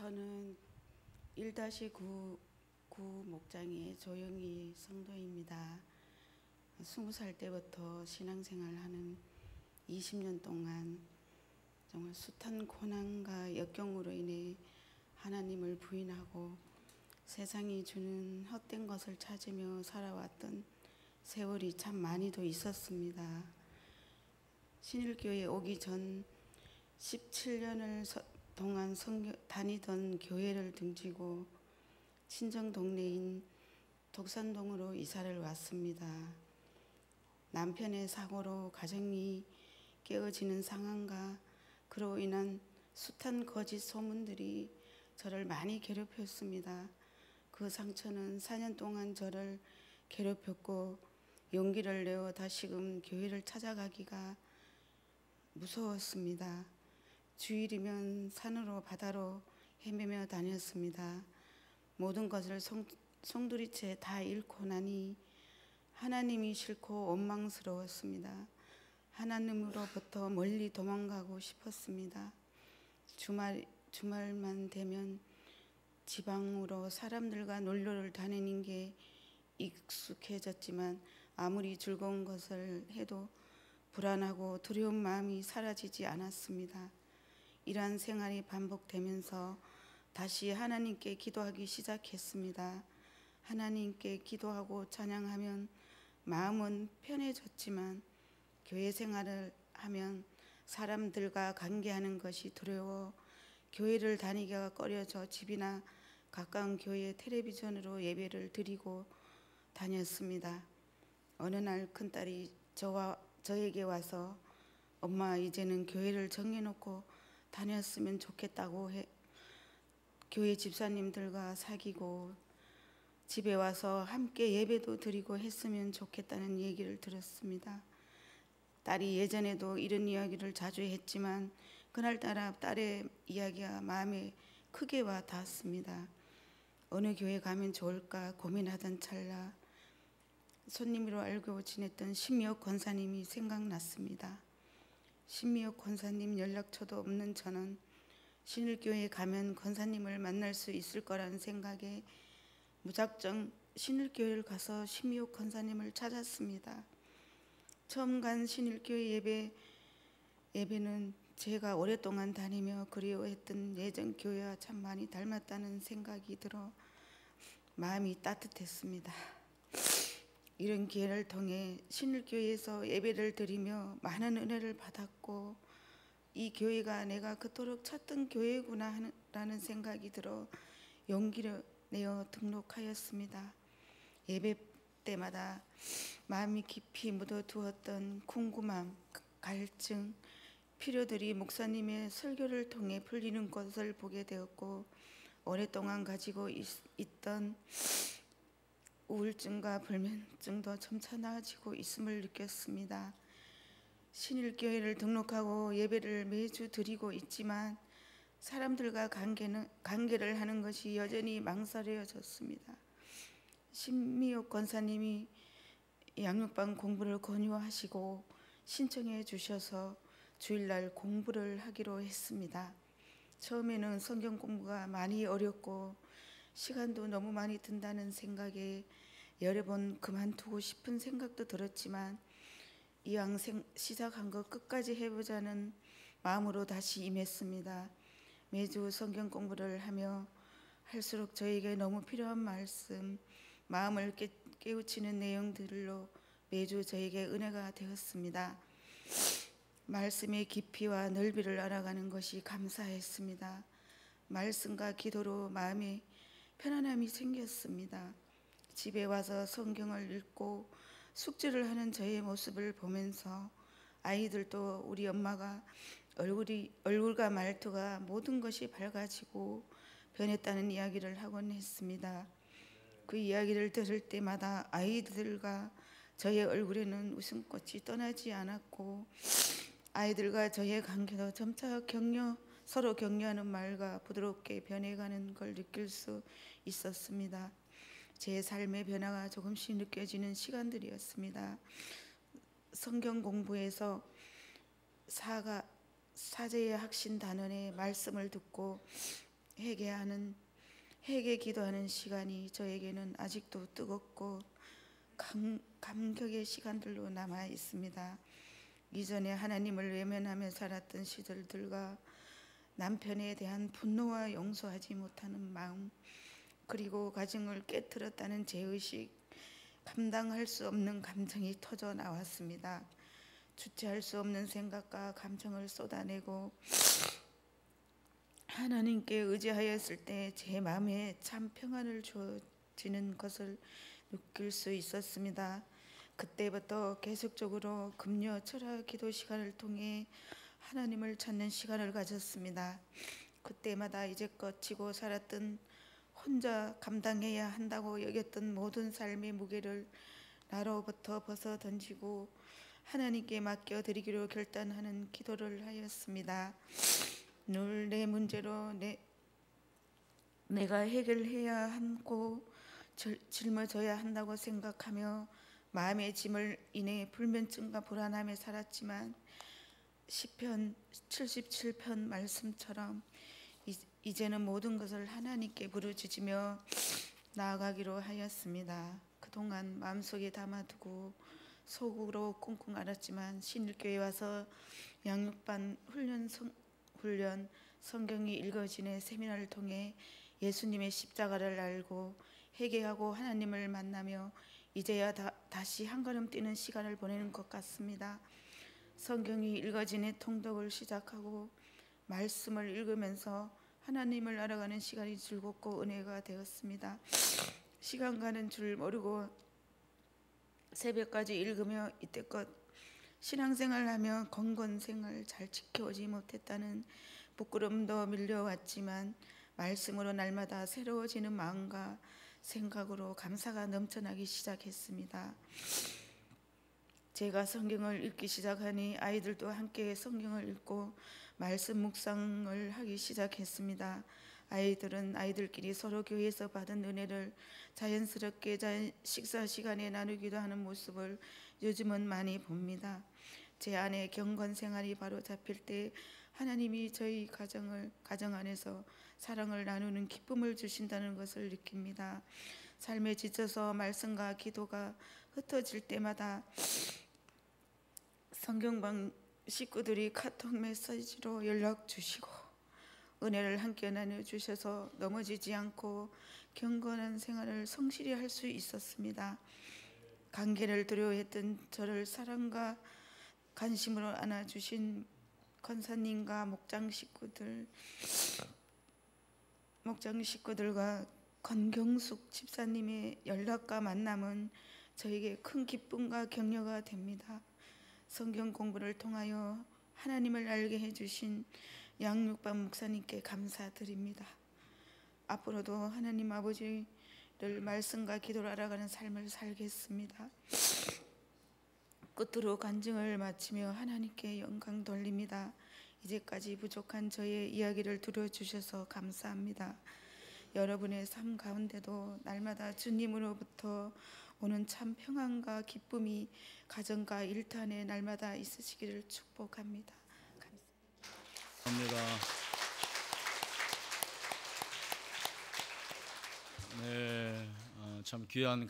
저는 1-9 목장의 조영희 성도입니다. 20살 때부터 신앙생활하는 20년 동안 정말 숱한 고난과 역경으로 인해 하나님을 부인하고 세상이 주는 헛된 것을 찾으며 살아왔던 세월이 참 많이도 있었습니다. 신일교회 오기 전 17년을 동안 다니던 교회를 등지고 친정 동네인 독산동으로 이사를 왔습니다. 남편의 사고로 가정이 깨어지는 상황과 그로 인한 숱한 거짓 소문들이 저를 많이 괴롭혔습니다. 그 상처는 4년 동안 저를 괴롭혔고 용기를 내어 다시금 교회를 찾아가기가 무서웠습니다. 주일이면 산으로 바다로 헤매며 다녔습니다. 모든 것을 송두리째 다 잃고 나니 하나님이 싫고 원망스러웠습니다. 하나님으로부터 멀리 도망가고 싶었습니다. 주말만 되면 지방으로 사람들과 놀러를 다니는 게 익숙해졌지만 아무리 즐거운 것을 해도 불안하고 두려운 마음이 사라지지 않았습니다. 이러한 생활이 반복되면서 다시 하나님께 기도하기 시작했습니다. 하나님께 기도하고 찬양하면 마음은 편해졌지만 교회 생활을 하면 사람들과 관계하는 것이 두려워 교회를 다니기가 꺼려져 집이나 가까운 교회 텔레비전으로 예배를 드리고 다녔습니다. 어느 날 큰딸이 저에게 와서 엄마 이제는 교회를 정해놓고 다녔으면 좋겠다고 교회 집사님들과 사귀고 집에 와서 함께 예배도 드리고 했으면 좋겠다는 얘기를 들었습니다. 딸이 예전에도 이런 이야기를 자주 했지만 그날따라 딸의 이야기가 마음에 크게 와 닿았습니다. 어느 교회 가면 좋을까 고민하던 찰나 손님으로 알고 지냈던 신미옥 권사님이 생각났습니다. 신미옥 권사님 연락처도 없는 저는 신일교회에 가면 권사님을 만날 수 있을 거라는 생각에 무작정 신일교회를 가서 신미옥 권사님을 찾았습니다. 처음 간 신일교회 예배는 제가 오랫동안 다니며 그리워했던 예전 교회와 참 많이 닮았다는 생각이 들어 마음이 따뜻했습니다. 이런 기회를 통해 신일교회에서 예배를 드리며 많은 은혜를 받았고 이 교회가 내가 그토록 찾던 교회구나 라는 생각이 들어 용기를 내어 등록하였습니다. 예배 때마다 마음이 깊이 묻어두었던 궁금함, 갈증, 필요들이 목사님의 설교를 통해 풀리는 것을 보게 되었고 오랫동안 가지고 있던 우울증과 불면증도 점차 나아지고 있음을 느꼈습니다. 신일교회를 등록하고 예배를 매주 드리고 있지만 사람들과 관계를 하는 것이 여전히 망설여졌습니다. 신미옥 권사님이 양육반 공부를 권유하시고 신청해 주셔서 주일날 공부를 하기로 했습니다. 처음에는 성경 공부가 많이 어렵고 시간도 너무 많이 든다는 생각에 여러 번 그만두고 싶은 생각도 들었지만 이왕 시작한 거 끝까지 해보자는 마음으로 다시 임했습니다. 매주 성경 공부를 하며 할수록 저에게 너무 필요한 말씀, 마음을 깨우치는 내용들로 매주 저에게 은혜가 되었습니다. 말씀의 깊이와 넓이를 알아가는 것이 감사했습니다. 말씀과 기도로 마음에 편안함이 생겼습니다. 집에 와서 성경을 읽고 숙제를 하는 저의 모습을 보면서 아이들도 우리 엄마가 얼굴과 말투가 모든 것이 밝아지고 변했다는 이야기를 하곤 했습니다. 그 이야기를 들을 때마다 아이들과 저의 얼굴에는 웃음꽃이 떠나지 않았고 아이들과 저의 관계도 점차 서로 격려하는 말과 부드럽게 변해가는 걸 느낄 수 있었습니다. 제 삶의 변화가 조금씩 느껴지는 시간들이었습니다. 성경 공부에서 사제의 학신 단원의 말씀을 듣고 회개 기도하는 시간이 저에게는 아직도 뜨겁고 감격의 시간들로 남아 있습니다. 이전에 하나님을 외면하며 살았던 시절들과 남편에 대한 분노와 용서하지 못하는 마음, 그리고 가정을 깨뜨렸다는 죄의식, 감당할 수 없는 감정이 터져 나왔습니다. 주체할 수 없는 생각과 감정을 쏟아내고 하나님께 의지하였을 때 제 마음에 참 평안을 주어지는 것을 느낄 수 있었습니다. 그때부터 계속적으로 금요 철학 기도 시간을 통해 하나님을 찾는 시간을 가졌습니다. 그때마다 이제껏 지고 살았던, 혼자 감당해야 한다고 여겼던 모든 삶의 무게를 나로부터 벗어 던지고 하나님께 맡겨드리기로 결단하는 기도를 하였습니다. 늘 내 문제로 내가 해결해야 하고 짊어져야 한다고 생각하며 마음의 짐을 인해 불면증과 불안함에 살았지만 시편 77편 말씀처럼 이제는 모든 것을 하나님께 부르짖으며 나아가기로 하였습니다. 그동안 마음속에 담아두고 속으로 꽁꽁 앓았지만 신일교회 와서 양육반 훈련 성경이 읽어지는 세미나를 통해 예수님의 십자가를 알고 회개하고 하나님을 만나며 이제야 다시 한 걸음 뛰는 시간을 보내는 것 같습니다. 성경이 읽어지는 통독을 시작하고 말씀을 읽으면서 하나님을 알아가는 시간이 즐겁고 은혜가 되었습니다. 시간 가는 줄 모르고 새벽까지 읽으며 이때껏 신앙생활하며 건건생을 잘 지켜오지 못했다는 부끄러움도 밀려왔지만 말씀으로 날마다 새로워지는 마음과 생각으로 감사가 넘쳐나기 시작했습니다. 제가 성경을 읽기 시작하니 아이들도 함께 성경을 읽고 말씀 묵상을 하기 시작했습니다. 아이들은 아이들끼리 서로 교회에서 받은 은혜를 자연스럽게 식사 시간에 나누기도 하는 모습을 요즘은 많이 봅니다. 제 아내 경건 생활이 바로 잡힐 때 하나님이 저희 가정 안에서 사랑을 나누는 기쁨을 주신다는 것을 느낍니다. 삶에 지쳐서 말씀과 기도가 흩어질 때마다 성경방 식구들이 카톡 메시지로 연락 주시고 은혜를 함께 나눠주셔서 넘어지지 않고 경건한 생활을 성실히 할 수 있었습니다. 관계를 두려워했던 저를 사랑과 관심으로 안아주신 권사님과 목장 식구들과 권경숙 집사님의 연락과 만남은 저에게 큰 기쁨과 격려가 됩니다. 성경 공부를 통하여 하나님을 알게 해주신 양육반 목사님께 감사드립니다. 앞으로도 하나님 아버지를 말씀과 기도를 알아가는 삶을 살겠습니다. 끝으로 간증을 마치며 하나님께 영광 돌립니다. 이제까지 부족한 저의 이야기를 들어주셔서 감사합니다. 여러분의 삶 가운데도 날마다 주님으로부터 오는 참 평안과 기쁨이 가정과 일터안에 날마다 있으시기를 축복합니다. 감사합니다. 네, 참 귀한